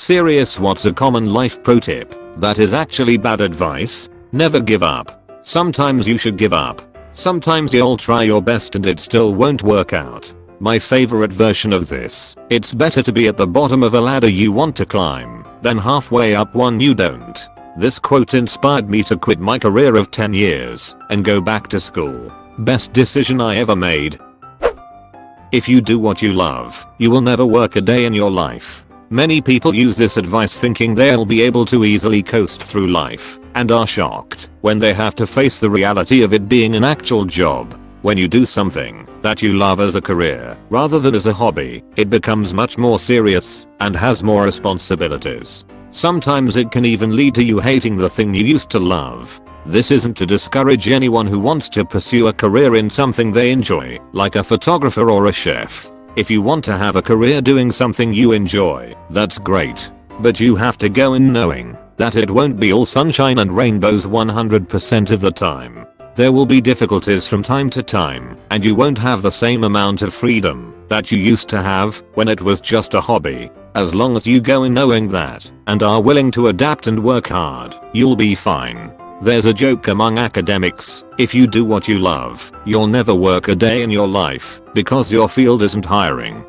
Serious, what's a common life pro tip that is actually bad advice? Never give up. Sometimes you should give up. Sometimes you'll try your best and it still won't work out. My favorite version of this: it's better to be at the bottom of a ladder you want to climb than halfway up one you don't. This quote inspired me to quit my career of 10 years and go back to school. Best decision I ever made. If you do what you love, you will never work a day in your life. Many people use this advice thinking they'll be able to easily coast through life and are shocked when they have to face the reality of it being an actual job. When you do something that you love as a career rather than as a hobby, it becomes much more serious and has more responsibilities. Sometimes it can even lead to you hating the thing you used to love. This isn't to discourage anyone who wants to pursue a career in something they enjoy, like a photographer or a chef. If you want to have a career doing something you enjoy, that's great. But you have to go in knowing that it won't be all sunshine and rainbows 100% of the time. There will be difficulties from time to time, and you won't have the same amount of freedom that you used to have when it was just a hobby. As long as you go in knowing that and are willing to adapt and work hard, you'll be fine. There's a joke among academics: if you do what you love, you'll never work a day in your life because your field isn't hiring.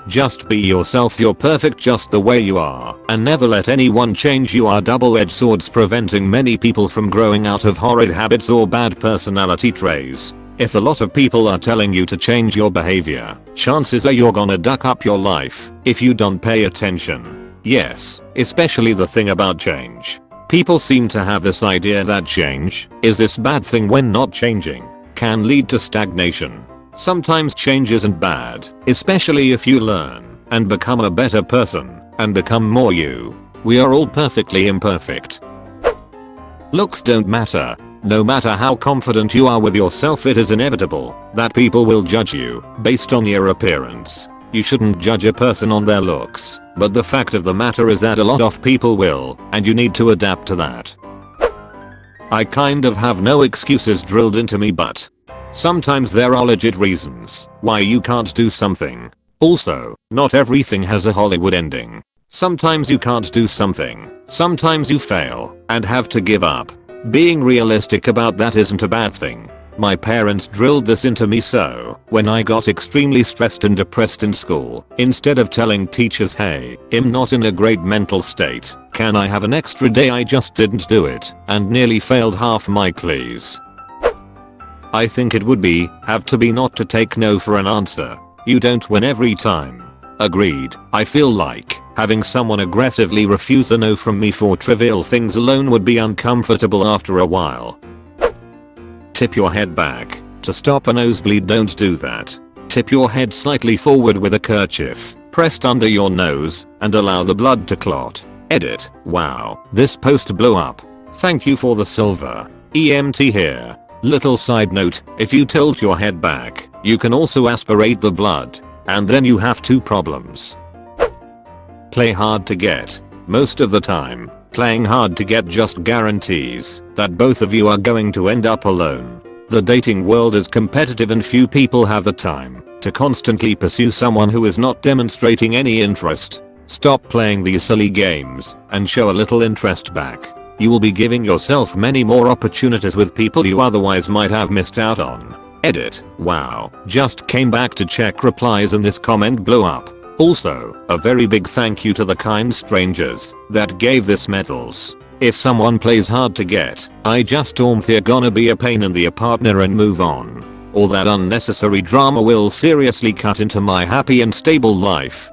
Just be yourself, you're perfect just the way you are, and never let anyone change you. Are double-edged swords preventing many people from growing out of horrid habits or bad personality traits. If a lot of people are telling you to change your behavior, chances are you're gonna duck up your life if you don't pay attention. Yes, especially the thing about change. People seem to have this idea that change is this bad thing when not changing can lead to stagnation. Sometimes change isn't bad, especially if you learn and become a better person and become more you. We are all perfectly imperfect. Looks don't matter. No matter how confident you are with yourself, it is inevitable that people will judge you based on your appearance. You shouldn't judge a person on their looks, but the fact of the matter is that a lot of people will, and you need to adapt to that. I kind of have no excuses drilled into me, but sometimes there are legit reasons why you can't do something. Also, not everything has a Hollywood ending. Sometimes you can't do something, sometimes you fail and have to give up. Being realistic about that isn't a bad thing. My parents drilled this into me, so when I got extremely stressed and depressed in school, instead of telling teachers, "Hey, I'm not in a great mental state, can I have an extra day?" I just didn't do it and nearly failed half my classes. I think it would have to be not to take no for an answer. You don't win every time. Agreed. I feel like having someone aggressively refuse a no from me for trivial things alone would be uncomfortable after a while. Tip your head back. To stop a nosebleed, don't do that. Tip your head slightly forward with a kerchief pressed under your nose and allow the blood to clot. Edit. Wow, this post blew up. Thank you for the silver. EMT here. Little side note, if you tilt your head back, you can also aspirate the blood, and then you have two problems. Play hard to get. Most of the time, playing hard to get just guarantees that both of you are going to end up alone. The dating world is competitive and few people have the time to constantly pursue someone who is not demonstrating any interest. Stop playing these silly games and show a little interest back. You will be giving yourself many more opportunities with people you otherwise might have missed out on. Edit. Wow, just came back to check replies and this comment blew up. Also, a very big thank you to the kind strangers that gave this medals. If someone plays hard to get, I just don't they're gonna be a pain in the partner and move on. All that unnecessary drama will seriously cut into my happy and stable life.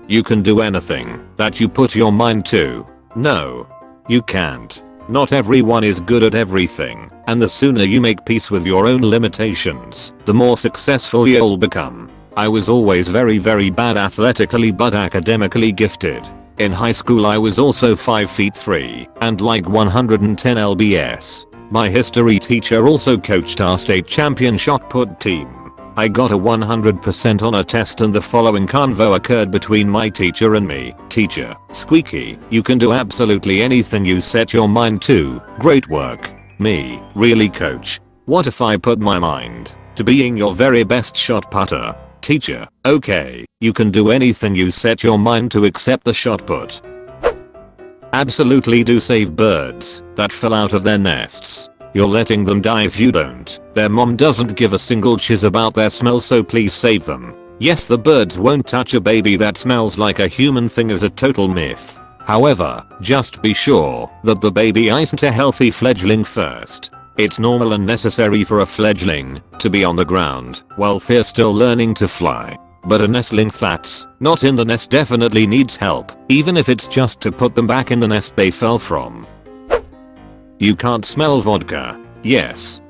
You can do anything that you put your mind to. No, you can't. Not everyone is good at everything, and the sooner you make peace with your own limitations, the more successful you'll become. I was always very bad athletically but academically gifted. In high school I was also 5'3" and like 110 lbs. My history teacher also coached our state champion shot put team. I got a 100% on a test and the following convo occurred between my teacher and me. Teacher: Squeaky, you can do absolutely anything you set your mind to. Great work. Me: really, coach? What if I put my mind to being your very best shot putter? Teacher, okay, you can do anything you set your mind to except the shot put. Absolutely do save birds that fell out of their nests. You're letting them die if you don't. Their mom doesn't give a single chiz about their smell, so please save them. Yes, the birds won't touch a baby that smells like a human thing is a total myth. However, just be sure that the baby isn't a healthy fledgling first. It's normal and necessary for a fledgling to be on the ground while they're still learning to fly. But a nestling that's not in the nest definitely needs help, even if it's just to put them back in the nest they fell from. You can't smell vodka. Yes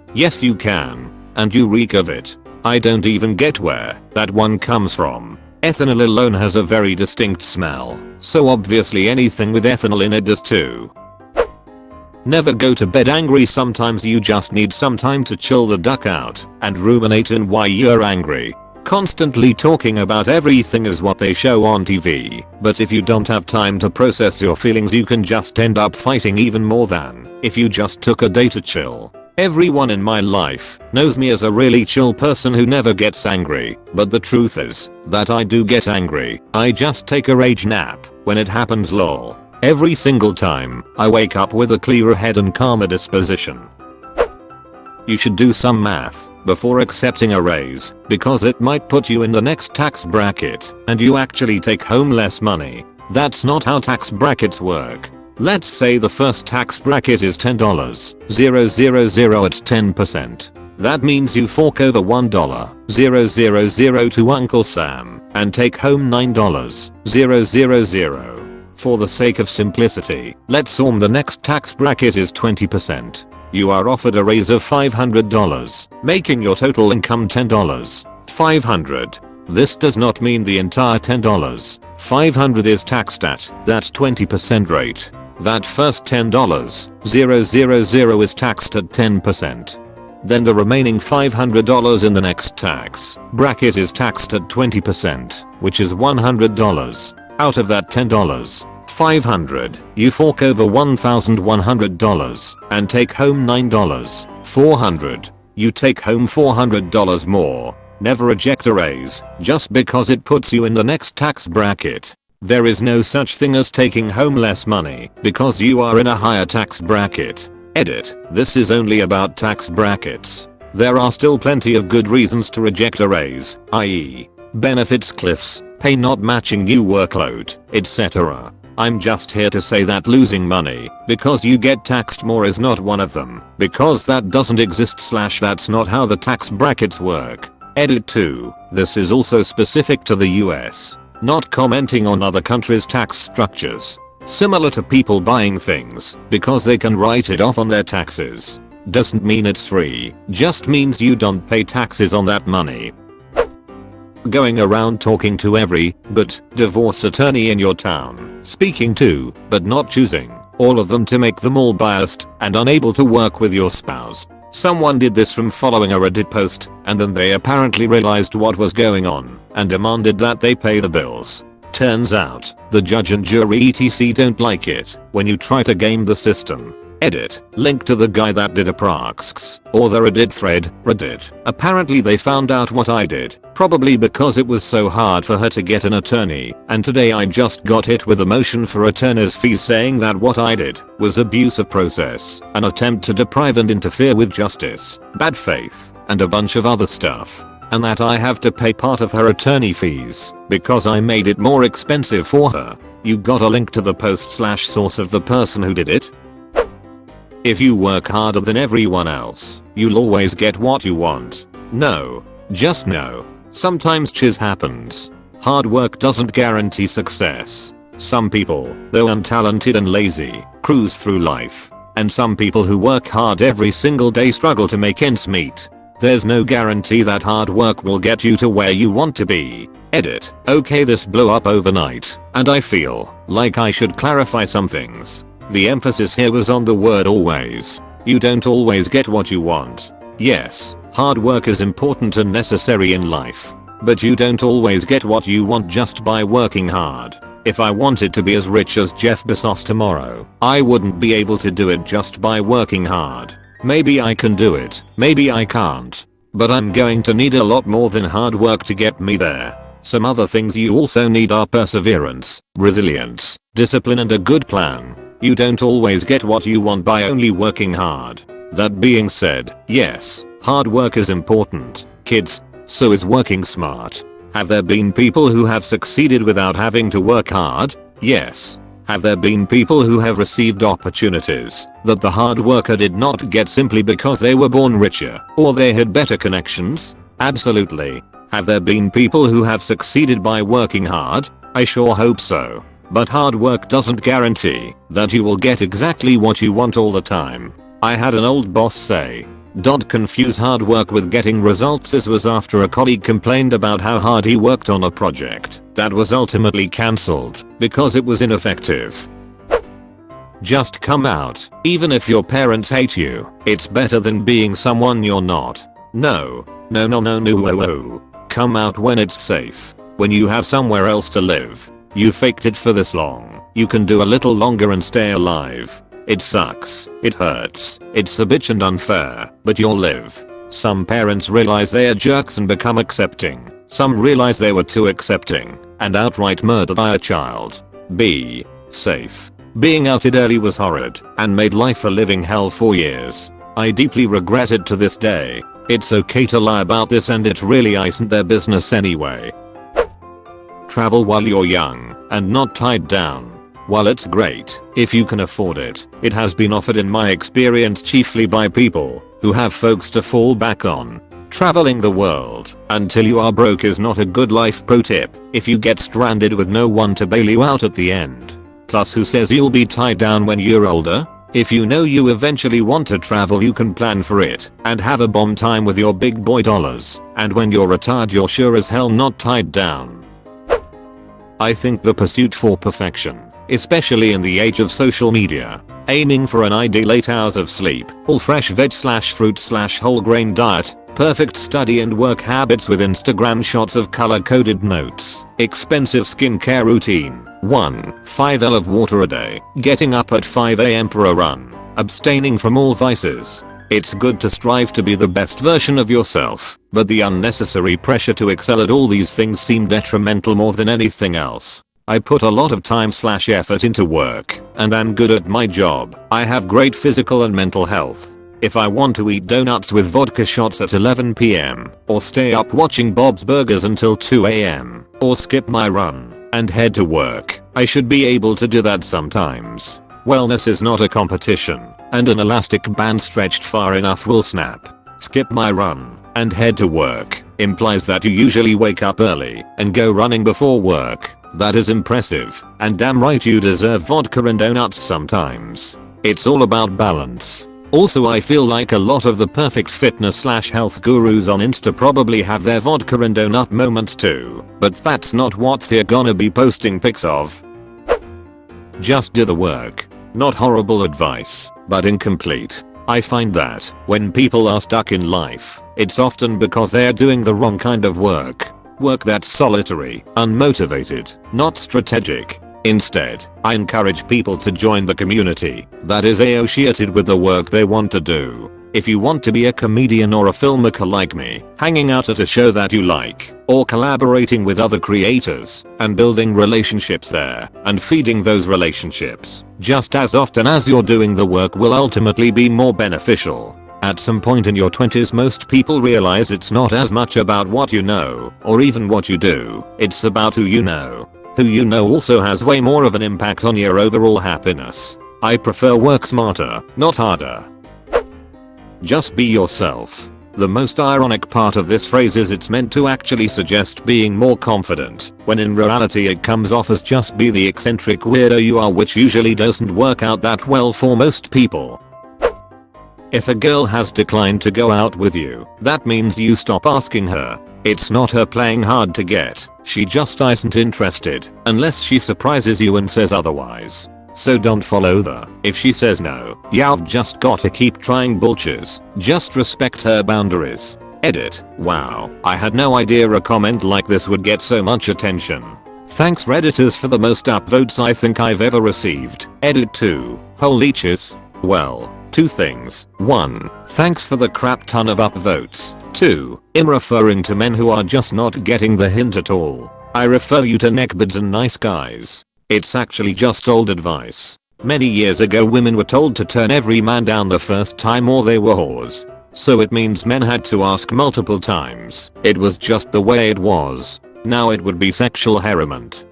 you can. And you reek of it. I don't even get where that one comes from. Ethanol alone has a very distinct smell, so obviously anything with ethanol in it does too. Never go to bed angry. Sometimes you just need some time to chill the duck out and ruminate on why you're angry. Constantly talking about everything is what they show on TV, but if you don't have time to process your feelings, you can just end up fighting even more than if you just took a day to chill. Everyone in my life knows me as a really chill person who never gets angry, but the truth is that I do get angry. I just take a rage nap when it happens, lol. Every single time I wake up with a clearer head and calmer disposition. You should do some math before accepting a raise, because it might put you in the next tax bracket and you actually take home less money. That's not how tax brackets work. Let's say the first tax bracket is $10,000 at 10%. That means you fork over $1,000 to Uncle Sam and take home $9,000. For the sake of simplicity, let's assume the next tax bracket is 20%. You are offered a raise of $500, making your total income $10,500. This does not mean the entire $10,500 is taxed at that 20% rate. That first $10,000 is taxed at 10%. Then the remaining $500 in the next tax bracket is taxed at 20%, which is $100. Out of that $10,500, you fork over $1,100 and take home $9,400. You take home $400 more. Never reject a raise just because it puts you in the next tax bracket. There is no such thing as taking home less money because you are in a higher tax bracket. Edit. This is only about tax brackets. There are still plenty of good reasons to reject a raise, i.e., benefits cliffs, pay not matching new workload, etc. I'm just here to say that losing money because you get taxed more is not one of them, because that doesn't exist / that's not how the tax brackets work. Edit 2. This is also specific to the US. Not commenting on other countries' tax structures. Similar to people buying things because they can write it off on their taxes. Doesn't mean it's free, just means you don't pay taxes on that money. Going around talking to every divorce attorney in your town, speaking to, but not choosing, all of them to make them all biased and unable to work with your spouse. Someone did this from following a Reddit post, and then they apparently realized what was going on and demanded that they pay the bills. Turns out, the judge and jury etc don't like it when you try to game the system. Edit. Link to the guy that did a praxx or the Reddit thread, Reddit. Apparently they found out what I did, probably because it was so hard for her to get an attorney, and today I just got hit with a motion for attorney's fees saying that what I did was abuse of process, an attempt to deprive and interfere with justice, bad faith, and a bunch of other stuff. And that I have to pay part of her attorney fees because I made it more expensive for her. You got a link to the post / source of the person who did it? If you work harder than everyone else, you'll always get what you want. No. Just no. Sometimes chiz happens. Hard work doesn't guarantee success. Some people, though untalented and lazy, cruise through life. And some people who work hard every single day struggle to make ends meet. There's no guarantee that hard work will get you to where you want to be. Edit. Okay, this blew up overnight, and I feel like I should clarify some things. The emphasis here was on the word always. You don't always get what you want. Yes, hard work is important and necessary in life. But you don't always get what you want just by working hard. If I wanted to be as rich as Jeff Bezos tomorrow, I wouldn't be able to do it just by working hard. Maybe I can do it, maybe I can't. but I'm going to need a lot more than hard work to get me there. Some other things you also need are perseverance, resilience, discipline and a good plan. You don't always get what you want by only working hard. That being said, yes, hard work is important, kids, so is working smart. Have there been people who have succeeded without having to work hard? Yes. Have there been people who have received opportunities that the hard worker did not get simply because they were born richer or they had better connections? Absolutely. Have there been people who have succeeded by working hard? I sure hope so. But hard work doesn't guarantee that you will get exactly what you want all the time. I had an old boss say, "Don't confuse hard work with getting results." This was after a colleague complained about how hard he worked on a project that was ultimately cancelled because it was ineffective. Just come out, even if your parents hate you. It's better than being someone you're not. No. Come out when it's safe. When you have somewhere else to live. You faked it for this long. You can do a little longer and stay alive. It sucks. It hurts. It's a bitch and unfair, but you'll live. Some parents realize they are jerks and become accepting. Some realize they were too accepting and outright murder their child. Be safe. Being outed early was horrid and made life a living hell for years. I deeply regret it to this day. It's okay to lie about this and it really isn't their business anyway. Travel while you're young and not tied down. While it's great if you can afford it, it has been offered in my experience chiefly by people who have folks to fall back on. Traveling the world until you are broke is not a good life pro tip if you get stranded with no one to bail you out at the end. Plus, who says you'll be tied down when you're older? If you know you eventually want to travel, you can plan for it and have a bomb time with your big boy dollars, and when you're retired you're sure as hell not tied down. I think the pursuit for perfection, especially in the age of social media, aiming for an ideal 8 hours of sleep, all fresh veg/fruit/whole grain diet, perfect study and work habits with Instagram shots of color-coded notes, expensive skincare routine, 5 l of water a day, getting up at 5 am for a run, abstaining from all vices. It's good to strive to be the best version of yourself, but the unnecessary pressure to excel at all these things seem detrimental more than anything else. I put a lot of time/effort into work, and I'm good at my job. I have great physical and mental health. If I want to eat donuts with vodka shots at 11 p.m, or stay up watching Bob's Burgers until 2 a.m, or skip my run and head to work, I should be able to do that sometimes. Wellness is not a competition, and an elastic band stretched far enough will snap. Skip my run and head to work implies that you usually wake up early and go running before work. That is impressive, and damn right you deserve vodka and donuts sometimes. It's all about balance. Also, I feel like a lot of the perfect fitness/health gurus on Insta probably have their vodka and donut moments too, but that's not what they're gonna be posting pics of. Just do the work. Not horrible advice, but incomplete. I find that when people are stuck in life, it's often because they're doing the wrong kind of work. Work that's solitary, unmotivated, not strategic. Instead, I encourage people to join the community that is associated with the work they want to do. If you want to be a comedian or a filmmaker like me, hanging out at a show that you like, or collaborating with other creators and building relationships there and feeding those relationships just as often as you're doing the work will ultimately be more beneficial. At some point in your 20s, most people realize it's not as much about what you know or even what you do, it's about who you know. Who you know also has way more of an impact on your overall happiness. I prefer work smarter, not harder. Just be yourself. The most ironic part of this phrase is it's meant to actually suggest being more confident, when in reality it comes off as just be the eccentric weirdo you are, which usually doesn't work out that well for most people. If a girl has declined to go out with you, that means you stop asking her. It's not her playing hard to get, she just isn't interested, unless she surprises you and says otherwise. So don't follow her. If she says no, you've just gotta keep trying bullshit. Just respect her boundaries. Edit. Wow, I had no idea a comment like this would get so much attention. Thanks Redditors for the most upvotes I think I've ever received. Edit 2. Holy cheese. Well, Two things. 1. Thanks for the crap ton of upvotes. 2. I'm referring to men who are just not getting the hint at all. I refer you to neckbeards and nice guys. It's actually just old advice. Many years ago women were told to turn every man down the first time or they were whores. So it means men had to ask multiple times. It was just the way it was. Now it would be sexual harassment.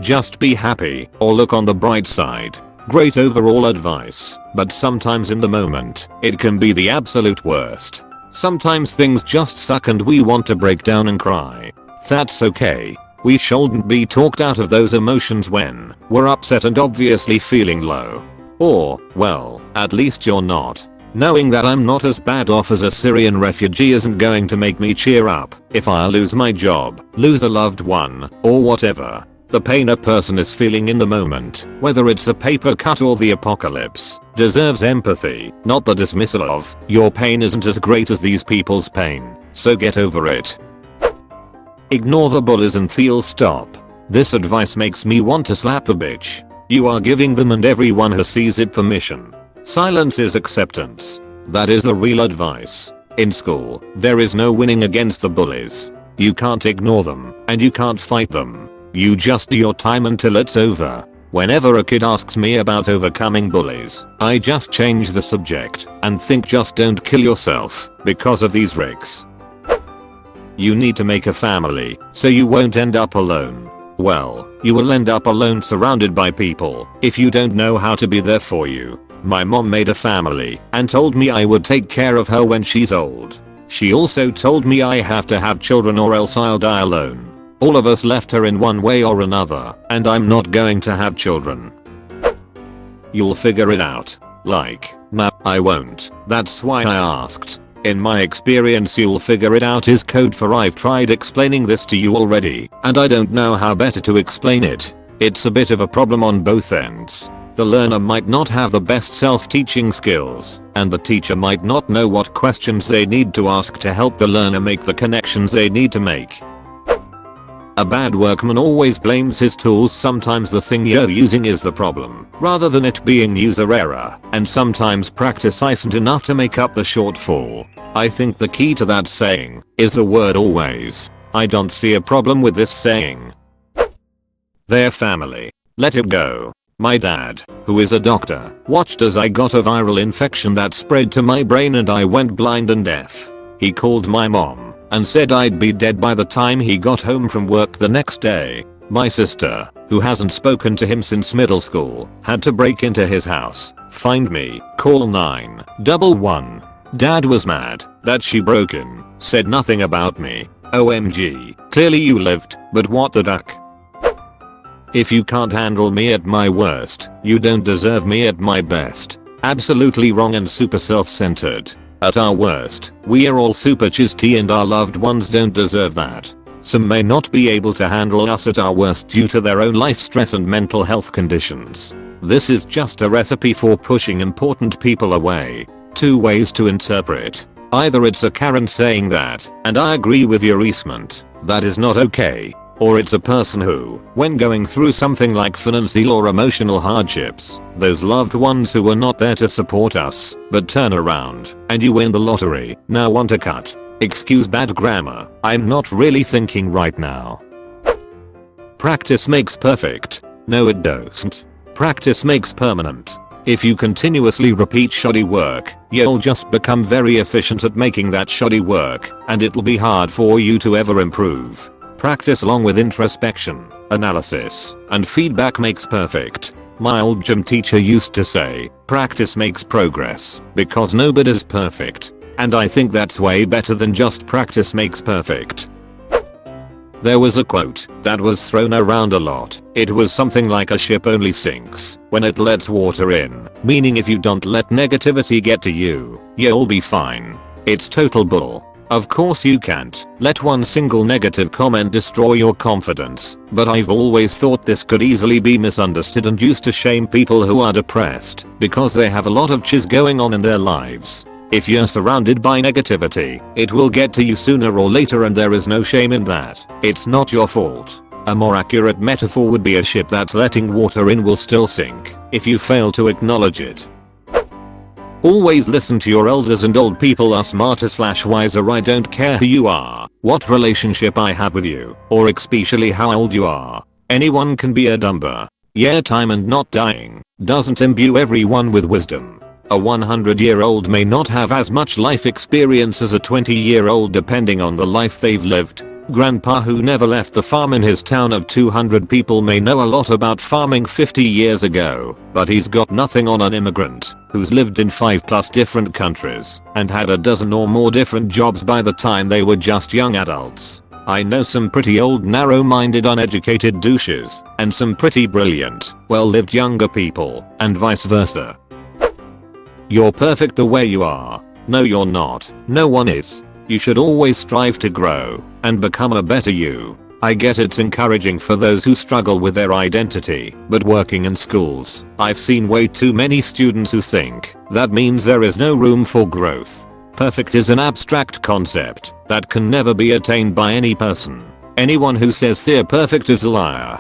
Just be happy or look on the bright side. Great overall advice, but sometimes in the moment, it can be the absolute worst. Sometimes things just suck and we want to break down and cry. That's okay. We shouldn't be talked out of those emotions when we're upset and obviously feeling low. Or, well, at least you're not. Knowing that I'm not as bad off as a Syrian refugee isn't going to make me cheer up if I lose my job, lose a loved one, or whatever. The pain a person is feeling in the moment, whether it's a paper cut or the apocalypse, deserves empathy, not the dismissal of, your pain isn't as great as these people's pain, so get over it. Ignore the bullies and they'll stop. This advice makes me want to slap a bitch. You are giving them and everyone who sees it permission. Silence is acceptance. That is the real advice. In school, there is no winning against the bullies. You can't ignore them, and you can't fight them. You just do your time until it's over. Whenever a kid asks me about overcoming bullies, I just change the subject and think just don't kill yourself because of these rigs. You need to make a family so you won't end up alone. Well, you will end up alone surrounded by people if you don't know how to be there for you. My mom made a family and told me I would take care of her when she's old. She also told me I have to have children or else I'll die alone. All of us left her in one way or another, and I'm not going to have children. You'll figure it out. Like, no, I won't. That's why I asked. In my experience, you'll figure it out is code for I've tried explaining this to you already, and I don't know how better to explain it. It's a bit of a problem on both ends. The learner might not have the best self-teaching skills, and the teacher might not know what questions they need to ask to help the learner make the connections they need to make. A bad workman always blames his tools. Sometimes the thing you're using is the problem, rather than it being user error, and sometimes practice isn't enough to make up the shortfall. I think the key to that saying is the word always. I don't see a problem with this saying. Their family. Let it go. My dad, who is a doctor, watched as I got a viral infection that spread to my brain and I went blind and deaf. He called my mom and said I'd be dead by the time he got home from work the next day. My sister, who hasn't spoken to him since middle school, had to break into his house, find me, call 911. Dad was mad that she broke in, said nothing about me. OMG, clearly you lived, but what the duck? If you can't handle me at my worst, you don't deserve me at my best. Absolutely wrong and super self-centered. At our worst, we are all super chisty and our loved ones don't deserve that. Some may not be able to handle us at our worst due to their own life stress and mental health conditions. This is just a recipe for pushing important people away. Two ways to interpret. Either it's a Karen saying that, and I agree with your Eastment, that is not okay. Or it's a person who, when going through something like financial or emotional hardships, those loved ones who were not there to support us, but turn around, and you win the lottery, now want a cut. Excuse bad grammar, I'm not really thinking right now. Practice makes perfect. No it doesn't. Practice makes permanent. If you continuously repeat shoddy work, you'll just become very efficient at making that shoddy work, and it'll be hard for you to ever improve. Practice along with introspection, analysis, and feedback makes perfect. My old gym teacher used to say, practice makes progress, because nobody's perfect. And I think that's way better than just practice makes perfect. There was a quote that was thrown around a lot. It was something like a ship only sinks when it lets water in, meaning if you don't let negativity get to you, you'll be fine. It's total bull. Of course you can't let one single negative comment destroy your confidence, but I've always thought this could easily be misunderstood and used to shame people who are depressed because they have a lot of chiz going on in their lives. If you're surrounded by negativity, it will get to you sooner or later and there is no shame in that. It's not your fault. A more accurate metaphor would be a ship that's letting water in will still sink if you fail to acknowledge it. Always listen to your elders, and old people are smarter/wiser. I don't care who you are, what relationship I have with you, or especially how old you are. Anyone can be a dumber. Yeah, time and not dying doesn't imbue everyone with wisdom. A 100-year-old may not have as much life experience as a 20-year-old depending on the life they've lived. Grandpa who never left the farm in his town of 200 people may know a lot about farming 50 years ago, but he's got nothing on an immigrant who's lived in 5+ different countries and had a dozen or more different jobs by the time they were just young adults. I know some pretty old, narrow-minded, uneducated douches and some pretty brilliant, well-lived younger people, and vice versa. You're perfect the way you are. No, you're not. No one is. You should always strive to grow and become a better you. I get it's encouraging for those who struggle with their identity, but working in schools, I've seen way too many students who think that means there is no room for growth. Perfect is an abstract concept that can never be attained by any person. Anyone who says they're perfect is a liar.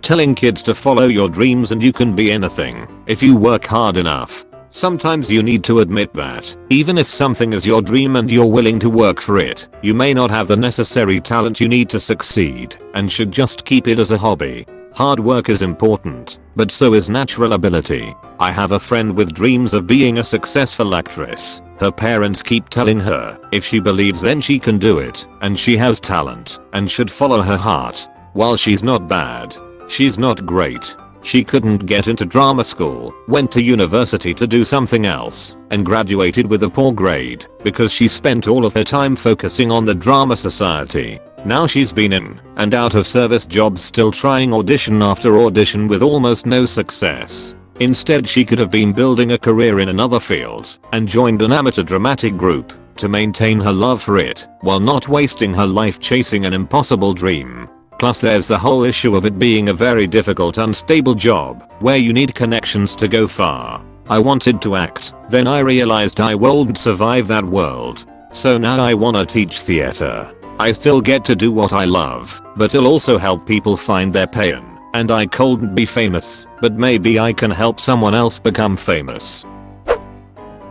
Telling kids to follow your dreams and you can be anything if you work hard enough. Sometimes you need to admit that, even if something is your dream and you're willing to work for it, you may not have the necessary talent you need to succeed, and should just keep it as a hobby. Hard work is important, but so is natural ability. I have a friend with dreams of being a successful actress. Her parents keep telling her, if she believes then she can do it, and she has talent, and should follow her heart. While she's not bad, she's not great. She couldn't get into drama school, went to university to do something else, and graduated with a poor grade because she spent all of her time focusing on the drama society. Now she's been in and out of service jobs, still trying audition after audition with almost no success. Instead, she could have been building a career in another field and joined an amateur dramatic group to maintain her love for it while not wasting her life chasing an impossible dream. Plus there's the whole issue of it being a very difficult, unstable job where you need connections to go far. I wanted to act, then I realized I won't survive that world. So now I wanna teach theater. I still get to do what I love, but it'll also help people find their pain. And I couldn't be famous, but maybe I can help someone else become famous.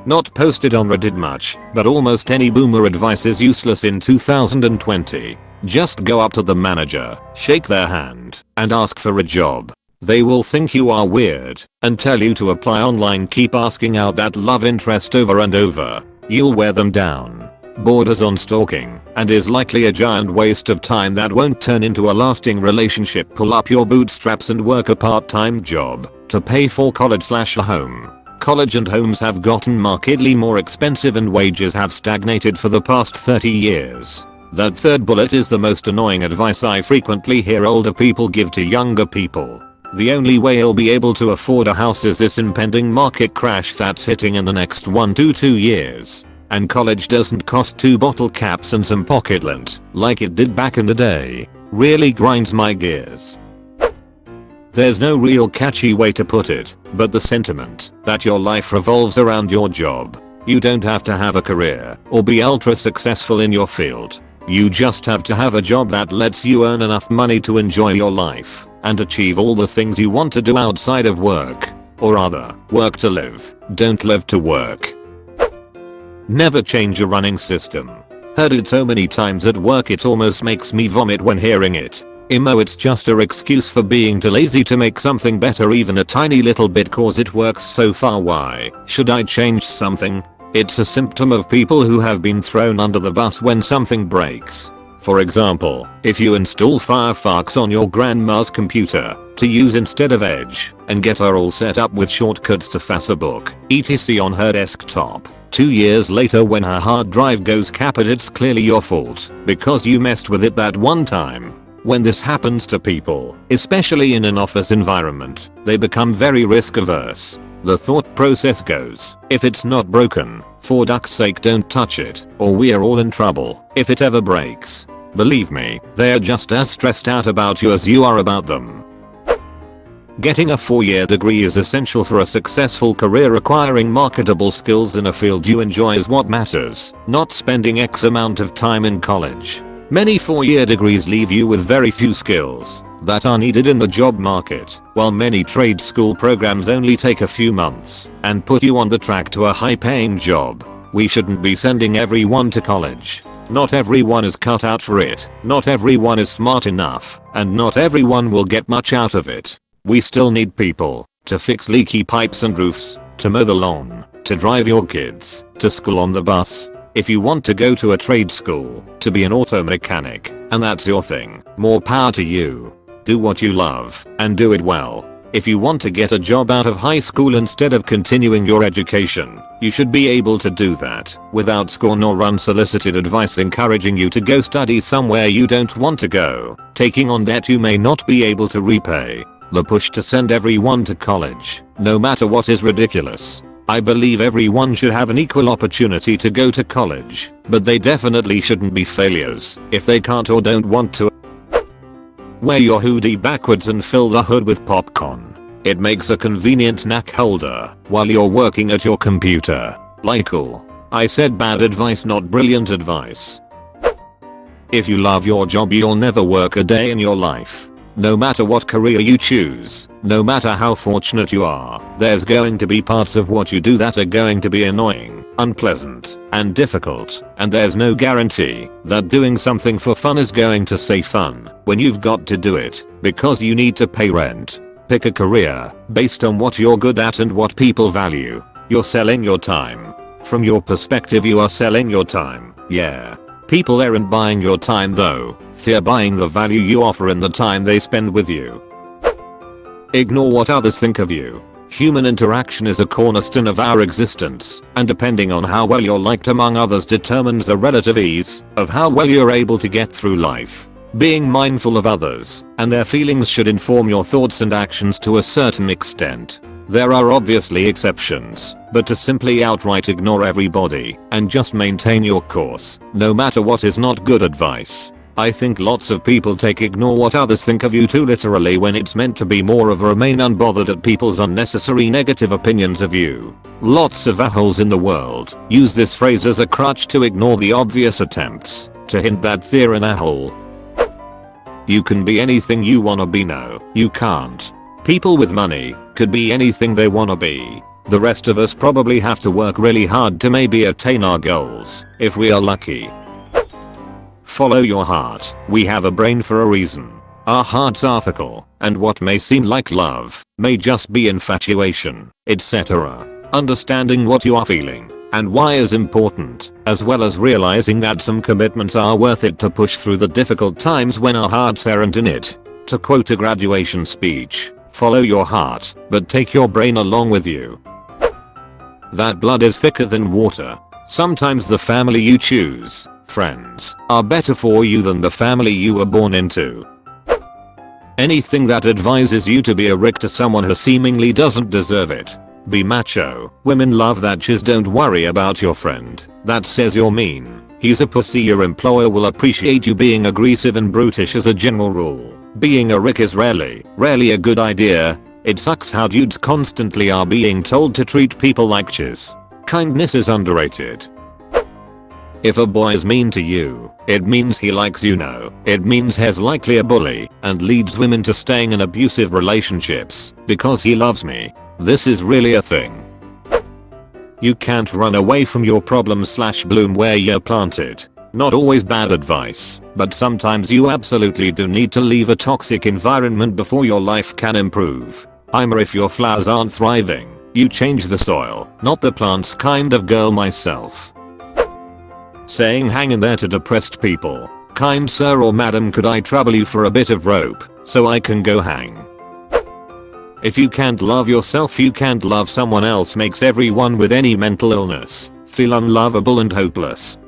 Not posted on Reddit much, but almost any boomer advice is useless in 2020. Just go up to the manager, shake their hand, and ask for a job. They will think you are weird and tell you to apply online. Keep asking out that love interest over and over. You'll wear them down. Borders on stalking and is likely a giant waste of time that won't turn into a lasting relationship. Pull up your bootstraps and work a part-time job to pay for college/a home. College and homes have gotten markedly more expensive and wages have stagnated for the past 30 years. That third bullet is the most annoying advice I frequently hear older people give to younger people. The only way you'll be able to afford a house is this impending market crash that's hitting in the next 1 to 2 years. And college doesn't cost 2 bottle caps and some pocket lint like it did back in the day. Really grinds my gears. There's no real catchy way to put it, but the sentiment that your life revolves around your job. You don't have to have a career or be ultra successful in your field. You just have to have a job that lets you earn enough money to enjoy your life and achieve all the things you want to do outside of work. Or rather, work to live, don't live to work. Never change a running system. Heard it so many times at work it almost makes me vomit when hearing it. It's just a excuse for being too lazy to make something better even a tiny little bit cause it works so far. Why should I change something? It's a symptom of people who have been thrown under the bus when something breaks. For example, if you install Firefox on your grandma's computer to use instead of Edge and get her all set up with shortcuts to Facebook, etc. on her desktop, 2 years later when her hard drive goes kaput, it's clearly your fault because you messed with it that one time. When this happens to people, especially in an office environment, they become very risk averse. The thought process goes, if it's not broken, for duck's sake don't touch it, or we're all in trouble if it ever breaks. Believe me, they are just as stressed out about you as you are about them. Getting a 4-year degree is essential for a successful career. Acquiring marketable skills in a field you enjoy is what matters, not spending X amount of time in college. Many 4-year degrees leave you with very few skills that are needed in the job market, while many trade school programs only take a few months and put you on the track to a high-paying job. We shouldn't be sending everyone to college. Not everyone is cut out for it, not everyone is smart enough, and not everyone will get much out of it. We still need people to fix leaky pipes and roofs, to mow the lawn, to drive your kids to school on the bus. If you want to go to a trade school, to be an auto mechanic, and that's your thing, more power to you. Do what you love, and do it well. If you want to get a job out of high school instead of continuing your education, you should be able to do that without scorn or unsolicited advice encouraging you to go study somewhere you don't want to go, taking on debt you may not be able to repay. The push to send everyone to college, no matter what, is ridiculous. I believe everyone should have an equal opportunity to go to college, but they definitely shouldn't be failures if they can't or don't want to. Wear your hoodie backwards and fill the hood with popcorn. It makes a convenient snack holder while you're working at your computer. Cool. I said bad advice, not brilliant advice. If you love your job, you'll never work a day in your life. No matter what career you choose, no matter how fortunate you are, there's going to be parts of what you do that are going to be annoying, unpleasant, and difficult, and there's no guarantee that doing something for fun is going to stay fun when you've got to do it because you need to pay rent. Pick a career based on what you're good at and what people value. You're selling your time. From your perspective, you are selling your time, yeah. People aren't buying your time though, they're buying the value you offer in the time they spend with you. Ignore what others think of you. Human interaction is a cornerstone of our existence, and depending on how well you're liked among others determines the relative ease of how well you're able to get through life. Being mindful of others and their feelings should inform your thoughts and actions to a certain extent. There are obviously exceptions, but to simply outright ignore everybody and just maintain your course, no matter what, is not good advice. I think lots of people take ignore what others think of you too literally when it's meant to be more of remain unbothered at people's unnecessary negative opinions of you. Lots of assholes in the world use this phrase as a crutch to ignore the obvious attempts to hint that they're an asshole. You can be anything you wanna be. No, you can't. People with money could be anything they wanna be. The rest of us probably have to work really hard to maybe attain our goals, if we are lucky. Follow your heart. We have a brain for a reason. Our hearts are fickle, and what may seem like love may just be infatuation, etc. Understanding what you are feeling and why is important, as well as realizing that some commitments are worth it to push through the difficult times when our hearts aren't in it. To quote a graduation speech, follow your heart, but take your brain along with you. That blood is thicker than water. Sometimes the family you choose, friends, are better for you than the family you were born into. Anything that advises you to be a rick to someone who seemingly doesn't deserve it. Be macho. Women love that shiz. Don't worry about your friend that says you're mean. He's a pussy. Your employer will appreciate you being aggressive and brutish as a general rule. Being a rick is rarely a good idea. It sucks how dudes constantly are being told to treat people like shiz. Kindness is underrated. If a boy is mean to you, it means he likes you. No, it means he's likely a bully and leads women to staying in abusive relationships because he loves me. This is really a thing. You can't run away from your problems / bloom where you're planted. Not always bad advice, but sometimes you absolutely do need to leave a toxic environment before your life can improve. I'm a if your flowers aren't thriving, you change the soil, not the plants kind of girl myself. Saying hang in there to depressed people. Kind sir or madam, could I trouble you for a bit of rope so I can go hang? If you can't love yourself, you can't love someone else. Makes everyone with any mental illness feel unlovable and hopeless.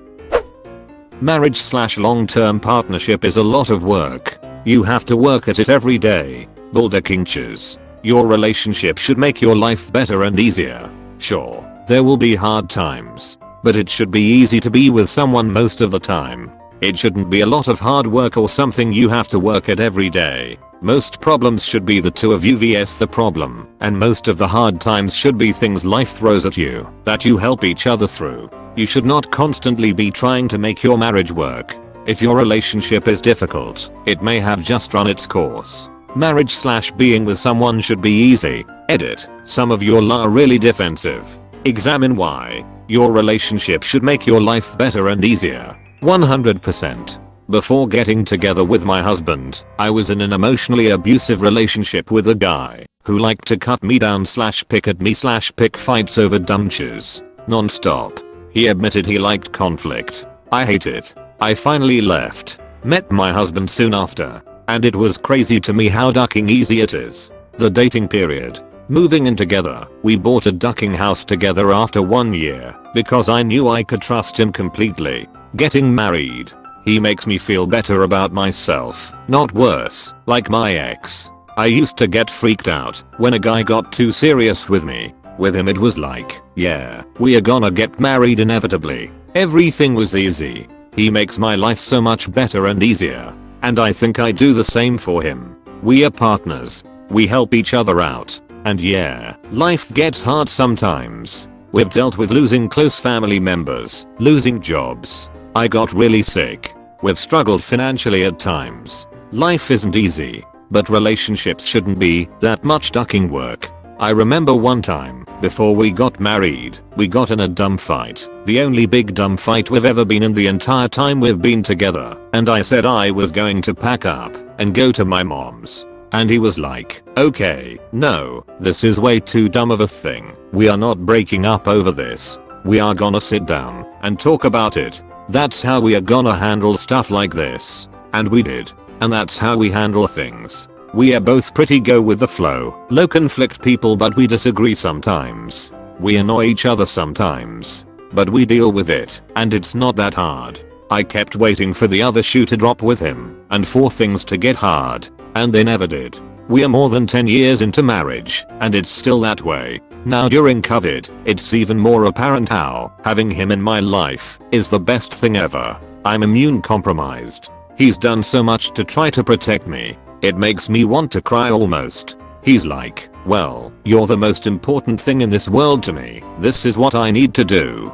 Marriage / long-term partnership is a lot of work. You have to work at it every day. Bulldoginches. Your relationship should make your life better and easier. Sure, there will be hard times, but it should be easy to be with someone most of the time. It shouldn't be a lot of hard work or something you have to work at every day. Most problems should be the two of you vs the problem, and most of the hard times should be things life throws at you that you help each other through. You should not constantly be trying to make your marriage work. If your relationship is difficult, it may have just run its course. Marriage/being with someone should be easy. Edit. Some of you are really defensive. Examine why. Your relationship should make your life better and easier. 100%. Before getting together with my husband, I was in an emotionally abusive relationship with a guy who liked to cut me down/pick at me/pick fights over dumb shoes. Non-stop. He admitted he liked conflict. I hate it. I finally left. Met my husband soon after. And it was crazy to me how ducking easy it is. The dating period. Moving in together, we bought a ducking house together after 1 year because I knew I could trust him completely. Getting married. He makes me feel better about myself, not worse, like my ex. I used to get freaked out when a guy got too serious with me. With him it was like, yeah, we are gonna get married inevitably. Everything was easy. He makes my life so much better and easier. And I think I do the same for him. We are partners. We help each other out. And yeah, life gets hard sometimes. We've dealt with losing close family members, losing jobs. I got really sick. We've struggled financially at times. Life isn't easy, but relationships shouldn't be that much ducking work. I remember one time, before we got married, we got in a dumb fight. The only big dumb fight we've ever been in the entire time we've been together. And I said I was going to pack up and go to my mom's. And he was like, okay, no, this is way too dumb of a thing. We are not breaking up over this. We are gonna sit down and talk about it. That's how we are gonna handle stuff like this. And we did. And that's how we handle things. We are both pretty go with the flow, low conflict people, but we disagree sometimes. We annoy each other sometimes. But we deal with it, and it's not that hard. I kept waiting for the other shoe to drop with him, and for things to get hard. And they never did. We are more than 10 years into marriage, and it's still that way. Now during COVID, it's even more apparent how having him in my life is the best thing ever. I'm immune compromised. He's done so much to try to protect me. It makes me want to cry almost. He's like, well, you're the most important thing in this world to me. This is what I need to do.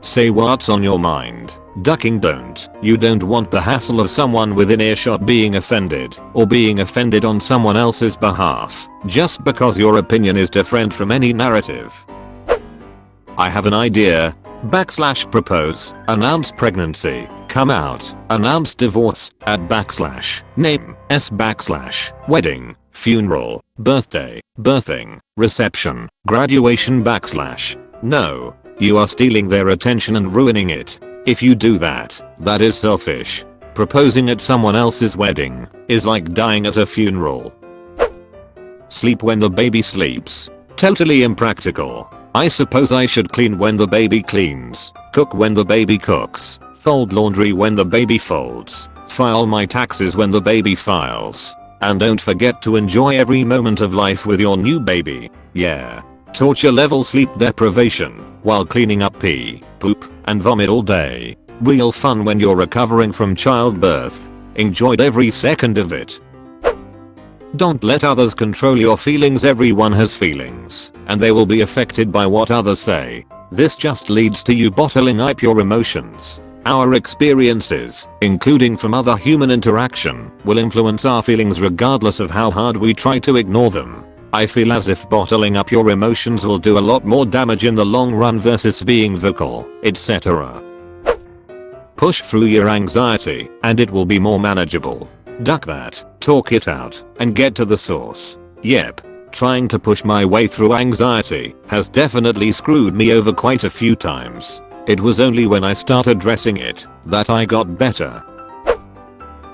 Say what's on your mind. Ducking don't. You don't want the hassle of someone within earshot being offended or being offended on someone else's behalf just because your opinion is different from any narrative. I have an idea. / propose, announce pregnancy, come out, announce divorce, add / name, s / wedding, funeral, birthday, birthing, reception, graduation / no. You are stealing their attention and ruining it. If you do that, that is selfish. Proposing at someone else's wedding is like dying at a funeral. Sleep when the baby sleeps. Totally impractical. I suppose I should clean when the baby cleans, cook when the baby cooks, fold laundry when the baby folds, file my taxes when the baby files. And don't forget to enjoy every moment of life with your new baby. Yeah. Torture level sleep deprivation while cleaning up pee, poop, and vomit all day. Real fun when you're recovering from childbirth. Enjoyed every second of it. Don't let others control your feelings. Everyone has feelings, and they will be affected by what others say. This just leads to you bottling up your emotions. Our experiences, including from other human interaction, will influence our feelings regardless of how hard we try to ignore them. I feel as if bottling up your emotions will do a lot more damage in the long run versus being vocal, etc. Push through your anxiety, and it will be more manageable. Duck that, talk it out, and get to the source. Yep. Trying to push my way through anxiety has definitely screwed me over quite a few times. It was only when I started addressing it that I got better.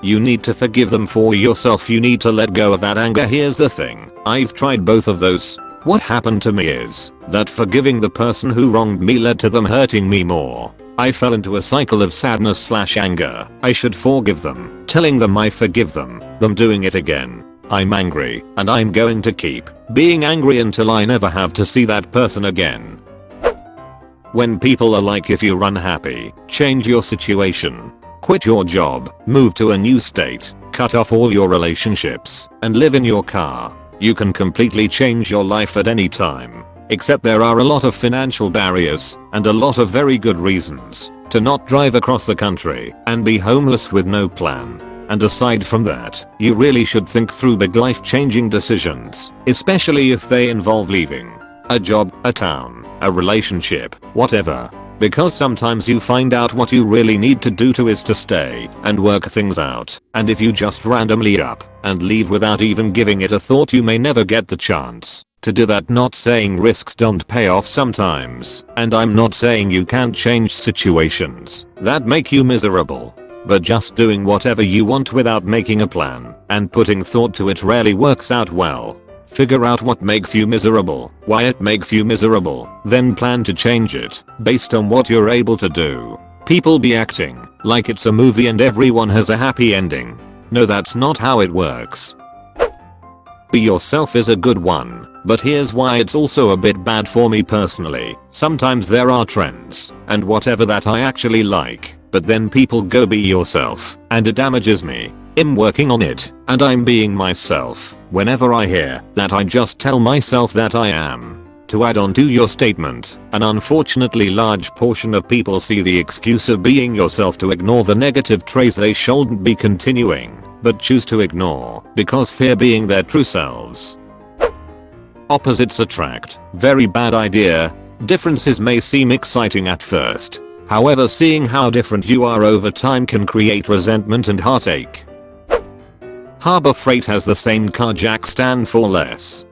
You need to forgive them for yourself. You need to let go of that anger. Here's the thing. I've tried both of those. What happened to me is that forgiving the person who wronged me led to them hurting me more. I fell into a cycle of sadness / anger. I should forgive them, telling them I forgive them doing it again. I'm angry, and I'm going to keep being angry until I never have to see that person again. When people are like, if you're unhappy, change your situation. Quit your job, move to a new state, cut off all your relationships, and live in your car. You can completely change your life at any time. Except there are a lot of financial barriers, and a lot of very good reasons to not drive across the country and be homeless with no plan. And aside from that, you really should think through big life-changing decisions, especially if they involve leaving a job, a town, a relationship, whatever. Because sometimes you find out what you really need to do is to stay and work things out, and if you just randomly up and leave without even giving it a thought, you may never get the chance to do that. Not saying risks don't pay off sometimes, and I'm not saying you can't change situations that make you miserable. But just doing whatever you want without making a plan and putting thought to it rarely works out well. Figure out what makes you miserable, why it makes you miserable, then plan to change it based on what you're able to do. People be acting like it's a movie and everyone has a happy ending. No, that's not how it works. Be yourself is a good one, but here's why it's also a bit bad for me personally. Sometimes there are trends and whatever that I actually like, but then people go be yourself and it damages me. I'm working on it and I'm being myself. Whenever I hear that, I just tell myself that I am. To add on to your statement, an unfortunately large portion of people see the excuse of being yourself to ignore the negative traits they shouldn't be continuing, but choose to ignore because they're being their true selves. Opposites attract. Very bad idea. Differences may seem exciting at first. However, seeing how different you are over time can create resentment and heartache. Harbor Freight has the same car jack stand for less.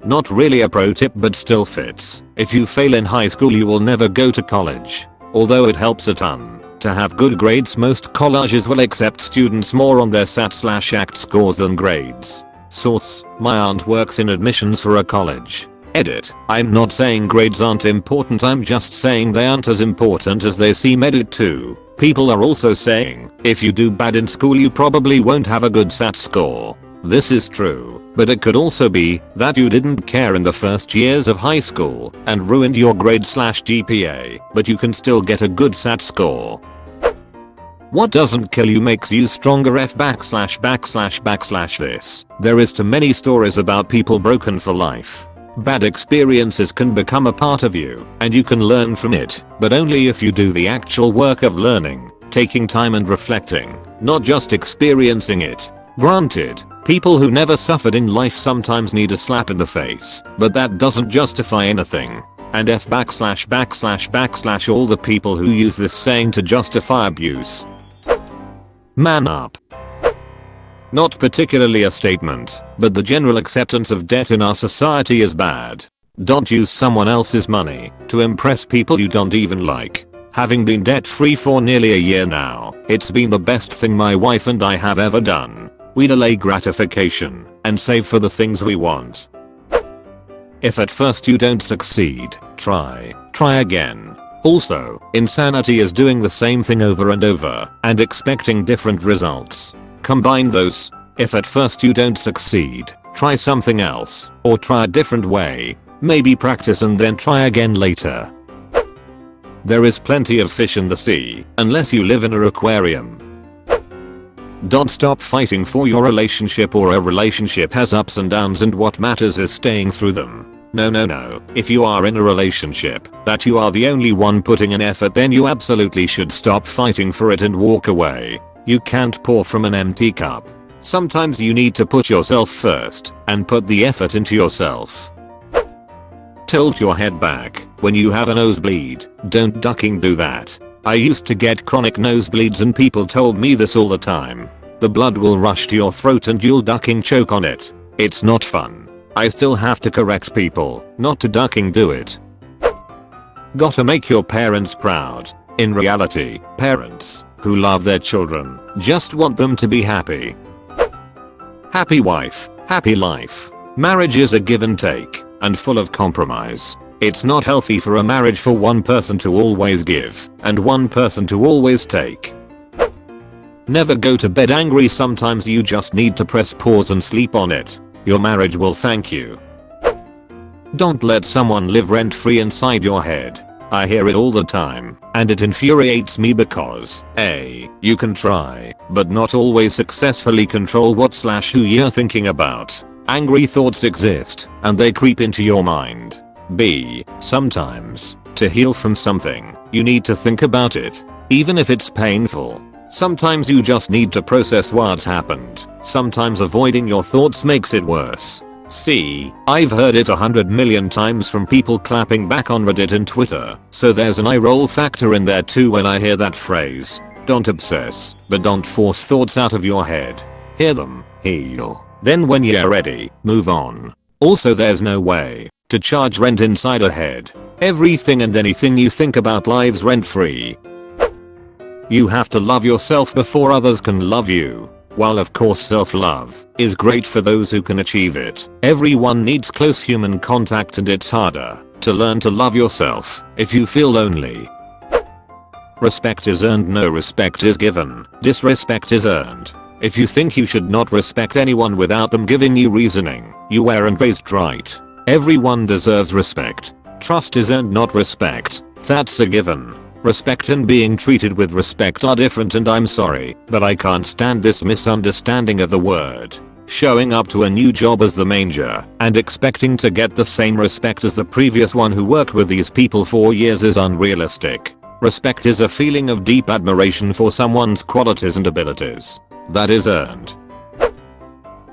Not really a pro tip, but still fits. If you fail in high school, you will never go to college. Although it helps a ton to have good grades, most colleges will accept students more on their SAT/ACT scores than grades. Source: my aunt works in admissions for a college. Edit: I'm not saying grades aren't important, I'm just saying they aren't as important as they seem. Edit 2. People are also saying, if you do bad in school you probably won't have a good SAT score. This is true, but it could also be that you didn't care in the first years of high school and ruined your grade/GPA, but you can still get a good SAT score. What doesn't kill you makes you stronger. This. There is too many stories about people broken for life. Bad experiences can become a part of you, and you can learn from it, but only if you do the actual work of learning, taking time and reflecting, not just experiencing it. Granted, people who never suffered in life sometimes need a slap in the face, but that doesn't justify anything. And all the people who use this saying to justify abuse. Man up. Not particularly a statement, but the general acceptance of debt in our society is bad. Don't use someone else's money to impress people you don't even like. Having been debt free for nearly a year now, it's been the best thing my wife and I have ever done. We delay gratification and save for the things we want. If at first you don't succeed, try again. Also, insanity is doing the same thing over and over and expecting different results. Combine those. If at first you don't succeed, try something else, or try a different way. Maybe practice and then try again later. There is plenty of fish in the sea, unless you live in an aquarium. Don't stop fighting for your relationship, or a relationship has ups and downs and what matters is staying through them. No. If you are in a relationship that you are the only one putting in effort, then you absolutely should stop fighting for it and walk away. You can't pour from an empty cup. Sometimes you need to put yourself first and put the effort into yourself. Tilt your head back when you have a nosebleed. Don't ducking do that. I used to get chronic nosebleeds and people told me this all the time. The blood will rush to your throat and you'll ducking choke on it. It's not fun. I still have to correct people not to ducking do it. Gotta make your parents proud. In reality, parents who love their children just want them to be happy. Happy wife, happy life. Marriage is a give and take and full of compromise. It's not healthy for a marriage for one person to always give and one person to always take. Never go to bed angry. Sometimes you just need to press pause and sleep on it. Your marriage will thank you. Don't let someone live rent-free inside your head. I hear it all the time, and it infuriates me because A. You can try, but not always successfully control what/who you're thinking about. Angry thoughts exist, and they creep into your mind. B. Sometimes To heal from something, you need to think about it, even if it's painful. Sometimes you just need to process what's happened. Sometimes avoiding your thoughts makes it worse. See, I've heard it 100 million times from people clapping back on Reddit and Twitter, so there's an eye roll factor in there too when I hear that phrase. Don't obsess, but don't force thoughts out of your head. Hear them, heal. Then when you're ready, move on. Also, there's no way to charge rent inside a head. Everything and anything you think about lives rent free. You have to love yourself before others can love you. While of course self-love is great for those who can achieve it, everyone needs close human contact, and it's harder to learn to love yourself if you feel lonely. Respect is earned, no respect is given. Disrespect is earned. If you think you should not respect anyone without them giving you reasoning, you weren't raised right. Everyone deserves respect. Trust is earned, not respect. That's a given. Respect and being treated with respect are different, and I'm sorry, but I can't stand this misunderstanding of the word. Showing up to a new job as the manager and expecting to get the same respect as the previous one who worked with these people for years is unrealistic. Respect is a feeling of deep admiration for someone's qualities and abilities. That is earned.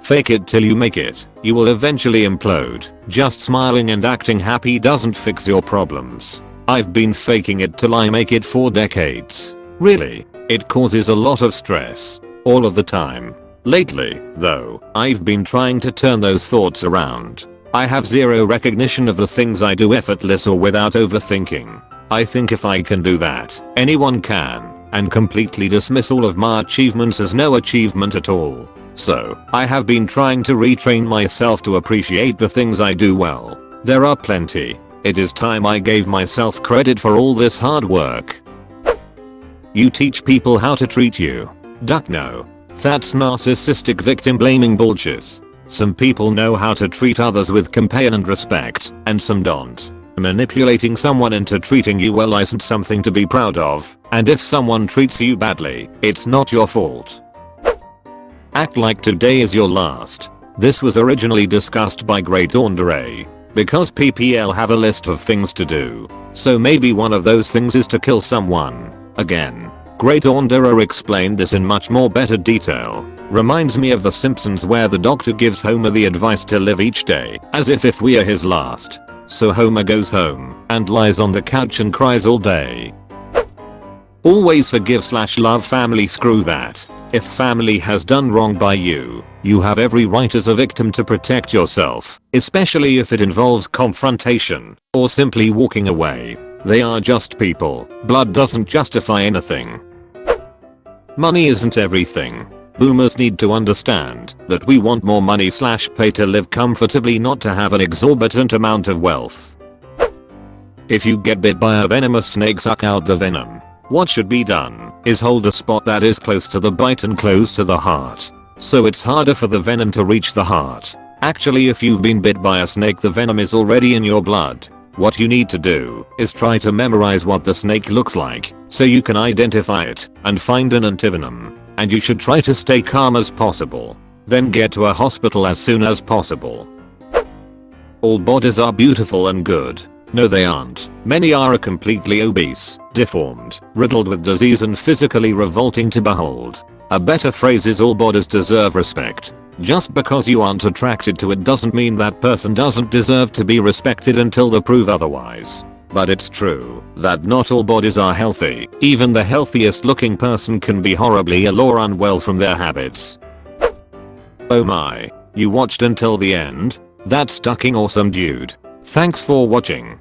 Fake it till you make it. You will eventually implode. Just smiling and acting happy doesn't fix your problems. I've been faking it till I make it for decades. Really, it causes a lot of stress. All of the time. Lately, though, I've been trying to turn those thoughts around. I have zero recognition of the things I do effortless or without overthinking. I think if I can do that, anyone can, and completely dismiss all of my achievements as no achievement at all. So, I have been trying to retrain myself to appreciate the things I do well. There are plenty. It is time I gave myself credit for all this hard work. You teach people how to treat you. Duck no. That's narcissistic victim blaming bullshit. Some people know how to treat others with compassion and respect, and some don't. Manipulating someone into treating you well isn't something to be proud of, and if someone treats you badly, it's not your fault. Act like today is your last. This was originally discussed by Great Andere. Because PPL have a list of things to do. So maybe one of those things is to kill someone. Again, Great Wanderer explained this in much more better detail. Reminds me of The Simpsons where the doctor gives Homer the advice to live each day as if we are his last. So Homer goes home and lies on the couch and cries all day. Always forgive/love family. Screw that. If family has done wrong by you, you have every right as a victim to protect yourself, especially if it involves confrontation or simply walking away. They are just people. Blood doesn't justify anything. Money isn't everything. Boomers need to understand that we want more money/pay to live comfortably, not to have an exorbitant amount of wealth. If you get bit by a venomous snake, suck out the venom. What should be done is hold a spot that is close to the bite and close to the heart, so it's harder for the venom to reach the heart. Actually, if you've been bit by a snake, the venom is already in your blood. What you need to do is try to memorize what the snake looks like so you can identify it and find an antivenom. And you should try to stay calm as possible. Then get to a hospital as soon as possible. All bodies are beautiful and good. No, they aren't. Many are completely obese, deformed, riddled with disease and physically revolting to behold. A better phrase is all bodies deserve respect. Just because you aren't attracted to it doesn't mean that person doesn't deserve to be respected until they prove otherwise. But it's true that not all bodies are healthy. Even the healthiest looking person can be horribly ill or unwell from their habits. Oh my, you watched until the end? That's fucking awesome, dude. Thanks for watching.